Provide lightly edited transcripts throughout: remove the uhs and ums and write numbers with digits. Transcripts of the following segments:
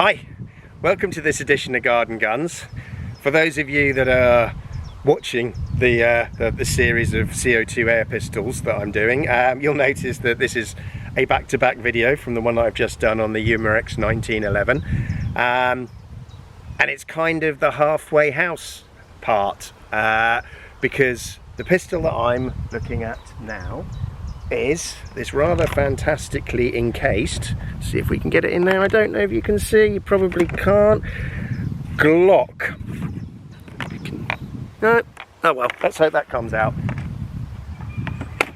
Hi, welcome to this edition of Garden Guns. For those of you that are watching the series of CO2 air pistols that I'm doing, you'll notice that this is a back-to-back video from the one that I've just done on the Umarex 1911, and it's kind of the halfway house part, because the pistol that I'm looking at now is this rather fantastically encased, see if we can get it in there, I don't know if you can see, you probably can't, Glock. No, oh well, let's hope that comes out.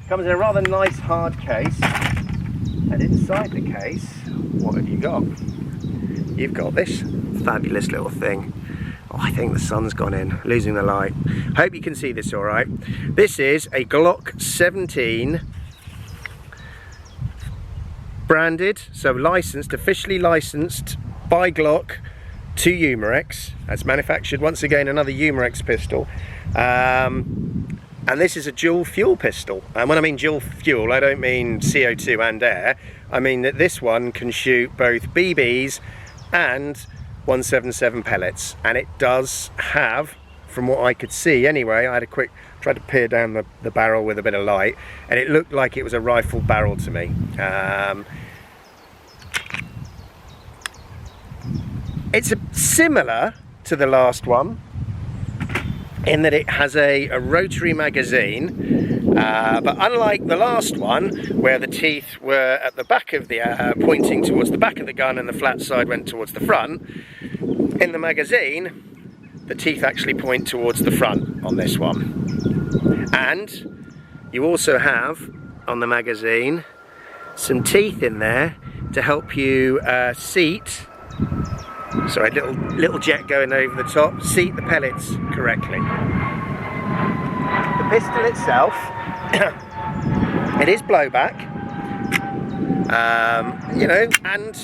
Comes in a rather nice hard case, and inside the case, what have you got? You've got this fabulous little thing. Oh, I think the sun's gone in, losing the light. Hope you can see this all right. This is a Glock 17 branded, so licensed, officially licensed by Glock to Umarex. It's manufactured, once again, another Umarex pistol. And this is a dual fuel pistol. And when I mean dual fuel, I don't mean CO2 and air. I mean that this one can shoot both BBs and 177 pellets. And it does have, from what I could see anyway, I had a quick, tried to peer down the barrel with a bit of light, and it looked like it was a rifle barrel to me. It's similar to the last one in that it has a rotary magazine, but unlike the last one where the teeth were at the back of the pointing towards the back of the gun and the flat side went towards the front, in the magazine the teeth actually point towards the front on this one. And you also have on the magazine some teeth in there to help you seat, sorry, little jet going over the top, seat the pellets correctly. The pistol itself, it is blowback, you know, and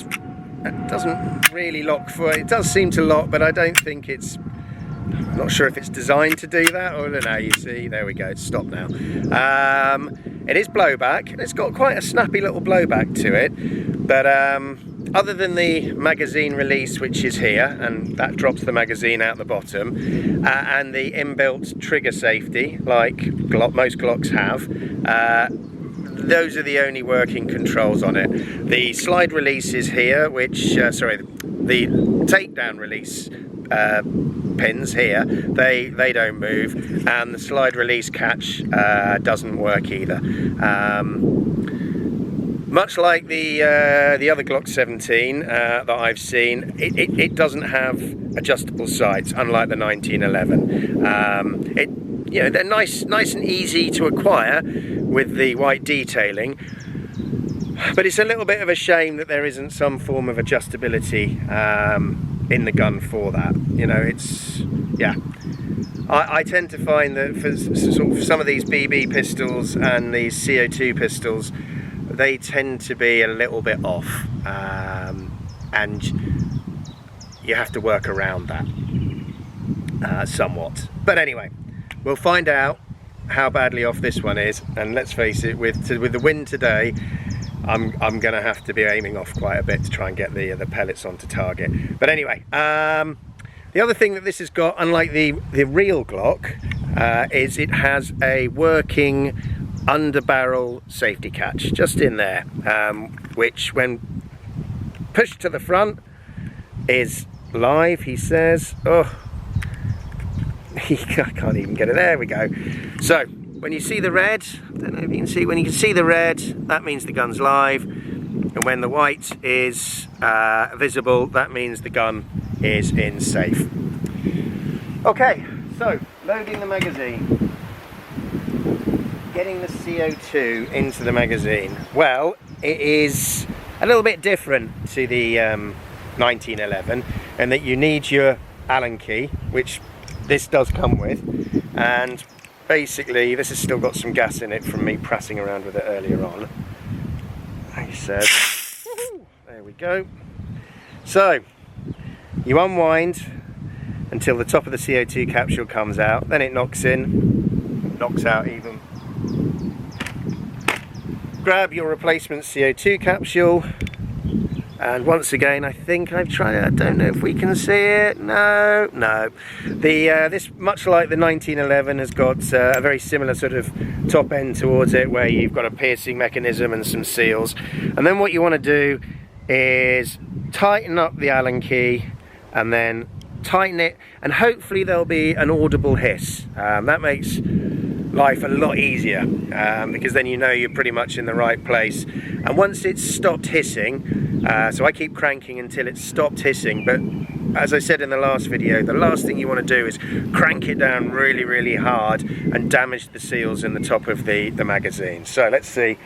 it doesn't really lock for, it does seem to lock, but I don't think it's, I'm not sure if it's designed to do that, or I don't know, you see, there we go, it's stopped now. It is blowback, and it's got quite a snappy little blowback to it, but other than the magazine release, which is here, and that drops the magazine out the bottom, and the inbuilt trigger safety, like most Glocks have, those are the only working controls on it. The slide release is here, which, sorry, the takedown release pins here, they don't move, and the slide release catch doesn't work either. Much like the other Glock 17 that I've seen, it doesn't have adjustable sights, unlike the 1911. You know, they're nice and easy to acquire with the white detailing, but it's a little bit of a shame that there isn't some form of adjustability in the gun for that. You know, it's, yeah. I tend to find that for sort of some of these BB pistols and these CO2 pistols, they tend to be a little bit off, and you have to work around that somewhat. But anyway, we'll find out how badly off this one is, and let's face it, with the wind today, I'm gonna have to be aiming off quite a bit to try and get the pellets onto target. But anyway, the other thing that this has got, unlike the real Glock, is it has a working underbarrel safety catch just in there, which when pushed to the front is live, he says. Oh, I can't even get it, there we go. So when you see the red, I don't know if you can see, when you can see the red, that means the gun's live, and when the white is visible, that means the gun is in safe. Okay, so loading the magazine, getting the CO2 into the magazine. Well, it is a little bit different to the 1911 in that you need your Allen key, which this does come with, and basically this has still got some gas in it from me prattling around with it earlier on. Like I said, there we go. So you unwind until the top of the CO2 capsule comes out, then it knocks in, knocks out even. Grab your replacement CO2 capsule And once again, I think I've tried it. I don't know if we can see it. No. This, much like the 1911, has got a very similar sort of top end towards it, where you've got a piercing mechanism and some seals. And then what you want to do is tighten up the Allen key, and then tighten it, and hopefully there'll be an audible hiss. That makes life a lot easier, because then you know you're pretty much in the right place. And once it's stopped hissing, so I keep cranking until it's stopped hissing, but as I said in the last video, the last thing you want to do is crank it down really hard and damage the seals in the top of the magazine. So let's see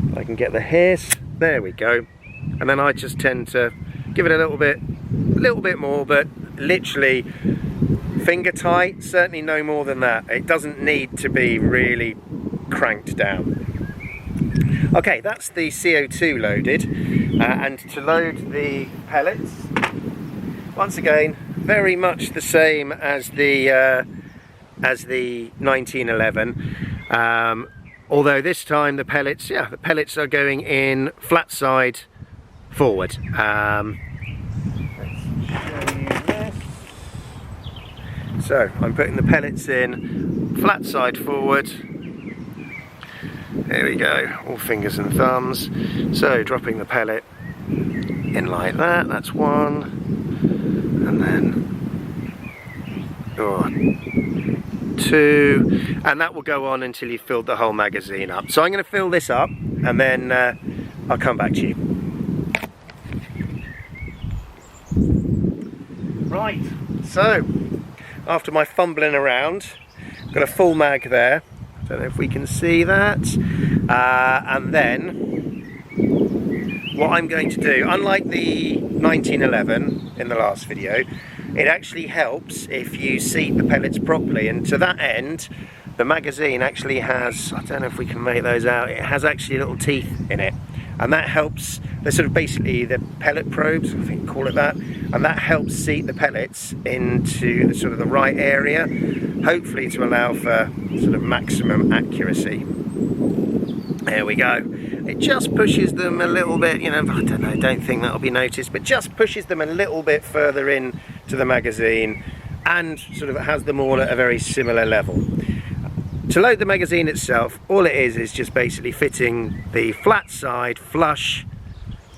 if I can get the hiss. There we go. And then I just tend to give it a little bit more, but literally finger tight, certainly no more than that. It doesn't need to be really cranked down. Okay, that's the CO2 loaded, and to load the pellets, once again, very much the same as the 1911, although this time the pellets are going in flat side forward. So I'm putting the pellets in flat side forward. There we go, all fingers and thumbs. So dropping the pellet in like that, that's one. And then two. And that will go on until you've filled the whole magazine up. So I'm going to fill this up, and then I'll come back to you. Right, so after my fumbling around, got a full mag there. Don't know if we can see that. And then what I'm going to do, unlike the 1911 in the last video, it actually helps if you seat the pellets properly, and to that end the magazine actually has, I don't know if we can make those out, it has actually little teeth in it, and that helps. They're sort of basically the pellet probes, I think you call it that, and that helps seat the pellets into the sort of the right area, hopefully to allow for sort of maximum accuracy. There we go. It just pushes them a little bit, you know, I don't know, I don't think that'll be noticed, but just pushes them a little bit further in to the magazine, and sort of has them all at a very similar level. To load the magazine itself, all it is just basically fitting the flat side flush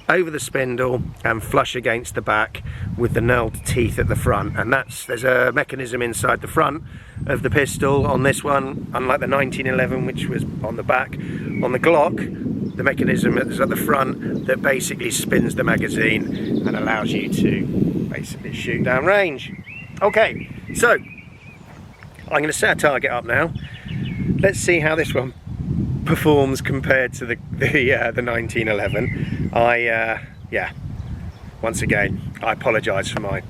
over the spindle and flush against the back with the knurled teeth at the front, and there's a mechanism inside the front of the pistol on this one, unlike the 1911 which was on the back. On the Glock, the mechanism is at the front that basically spins the magazine and allows you to basically shoot down range. Okay, so I'm going to set a target up now. Let's see how this one performs compared to the 1911. Yeah, once again, I apologise for my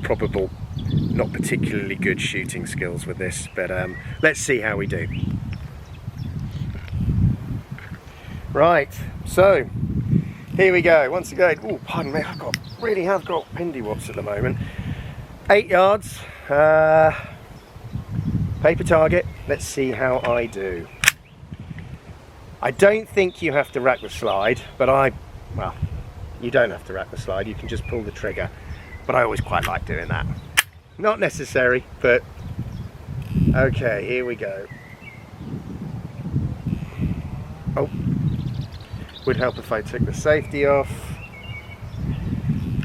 probable not particularly good shooting skills with this, but let's see how we do. Right, so here we go. Once again, oh pardon me, really have got pindy wops at the moment. 8 yards, paper target. Let's see how I do. I don't think you have to rack the slide, but well, you don't have to rack the slide, you can just pull the trigger, but I always quite like doing that. Not necessary, but okay, here we go. Oh, would help if I took the safety off.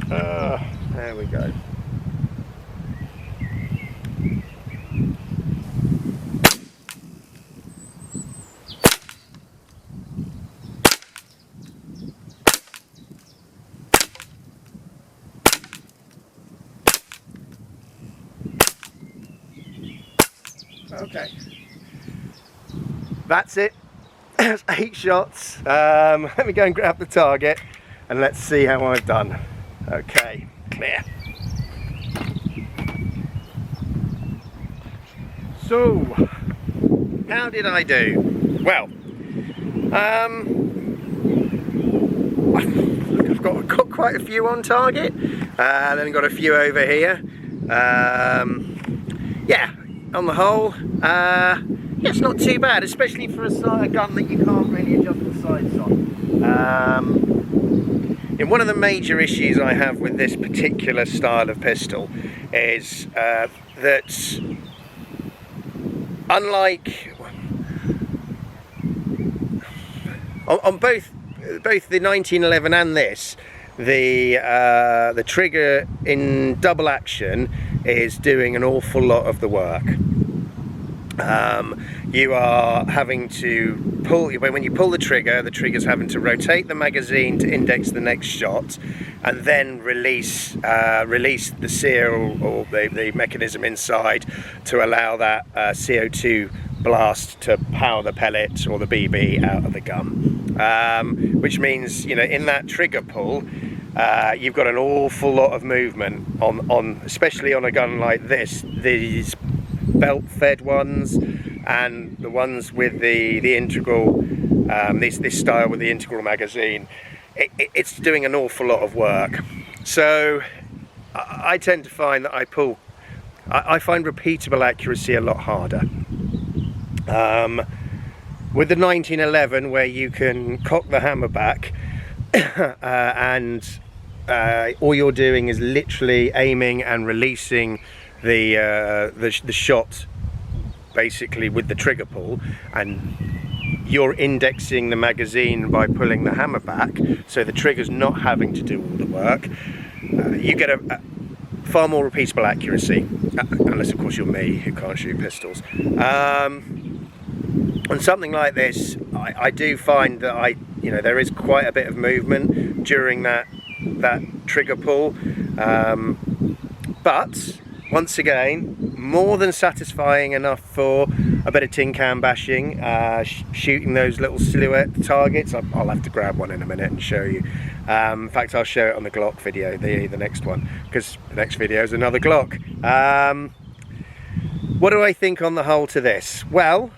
There we go. Okay, that's it. That's 8 shots. Let me go and grab the target and let's see how I've done. Okay, clear. So, how did I do? Well, I've got quite a few on target. Then I've got a few over here. Yeah. On the whole, yeah, it's not too bad, especially for a gun that you can't really adjust the sights on. And one of the major issues I have with this particular style of pistol is that unlike on both the 1911 and this, the trigger in double action is doing an awful lot of the work. You are having to pull, when you pull the trigger's having to rotate the magazine to index the next shot, and then release the seal or the mechanism inside to allow that CO2 blast to power the pellet or the BB out of the gun. Which means, you know, in that trigger pull, you've got an awful lot of movement on especially on a gun like this. These belt fed ones and the ones with the integral, this style with the integral magazine, it's doing an awful lot of work. So I tend to find that I find repeatable accuracy a lot harder. With the 1911, where you can cock the hammer back and all you're doing is literally aiming and releasing the shot basically with the trigger pull, and you're indexing the magazine by pulling the hammer back, so the trigger's not having to do all the work. You get a far more repeatable accuracy, unless of course you're me, who can't shoot pistols. On something like this, I do find that there is quite a bit of movement during that trigger pull, but once again, more than satisfying enough for a bit of tin can bashing, shooting those little silhouette targets. I'll have to grab one in a minute and show you. In fact, I'll show it on the Glock video, the next one, because the next video is another Glock. What do I think on the whole to this? Well,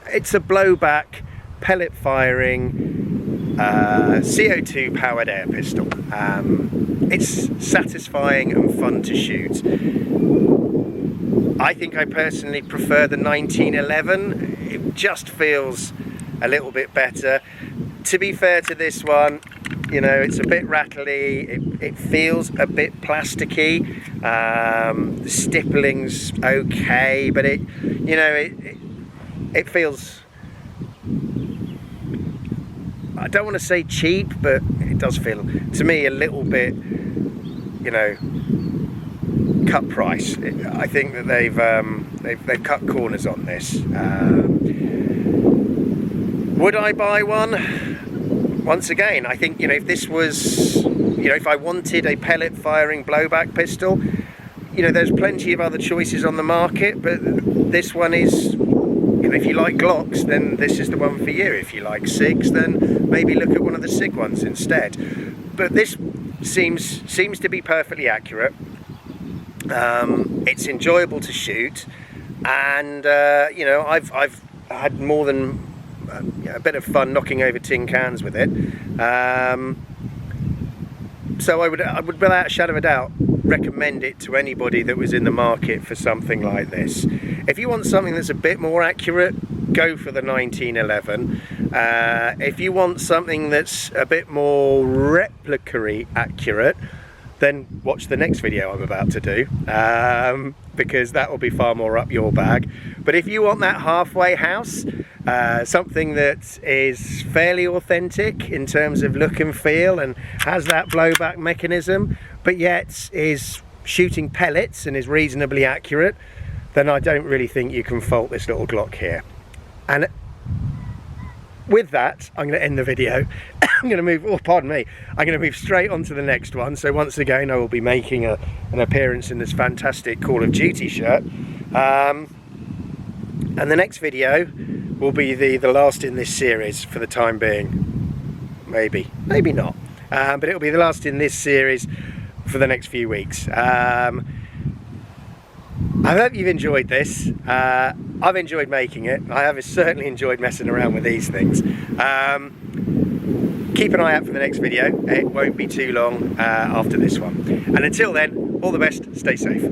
it's a blowback, pellet firing, CO2 powered air pistol. It's satisfying and fun to shoot. I think I personally prefer the 1911. It just feels a little bit better. To be fair to this one, you know, it's a bit rattly, it feels a bit plasticky. The stippling's okay, but it feels, I don't want to say cheap, but it does feel to me a little bit, you know, cut price. I think that they've cut corners on this. Would I buy one? Once again, I think, you know, if this was, you know, if I wanted a pellet firing blowback pistol, you know, there's plenty of other choices on the market, but this one is, you know, if you like Glocks, then this is the one for you. If you like SIGs, then maybe look at one of the SIG ones instead. But this seems to be perfectly accurate. It's enjoyable to shoot, and you know, I've had more than a bit of fun knocking over tin cans with it. So I would without a shadow of a doubt recommend it to anybody that was in the market for something like this. If you want something that's a bit more accurate, go for the 1911. If you want something that's a bit more replicatory accurate, then watch the next video I'm about to do, because that will be far more up your bag. But if you want that halfway house, something that is fairly authentic in terms of look and feel and has that blowback mechanism, but yet is shooting pellets and is reasonably accurate, then I don't really think you can fault this little Glock here. And with that, I'm going to end the video. I'm going to move, oh pardon me, I'm going to move straight on to the next one. So once again, I will be making an appearance in this fantastic Call of Duty shirt. And the next video will be the last in this series for the time being. Maybe not. But it'll be the last in this series for the next few weeks. I hope you've enjoyed this. I've enjoyed making it. I have certainly enjoyed messing around with these things. Keep an eye out for the next video. It won't be too long after this one. And until then, all the best, stay safe.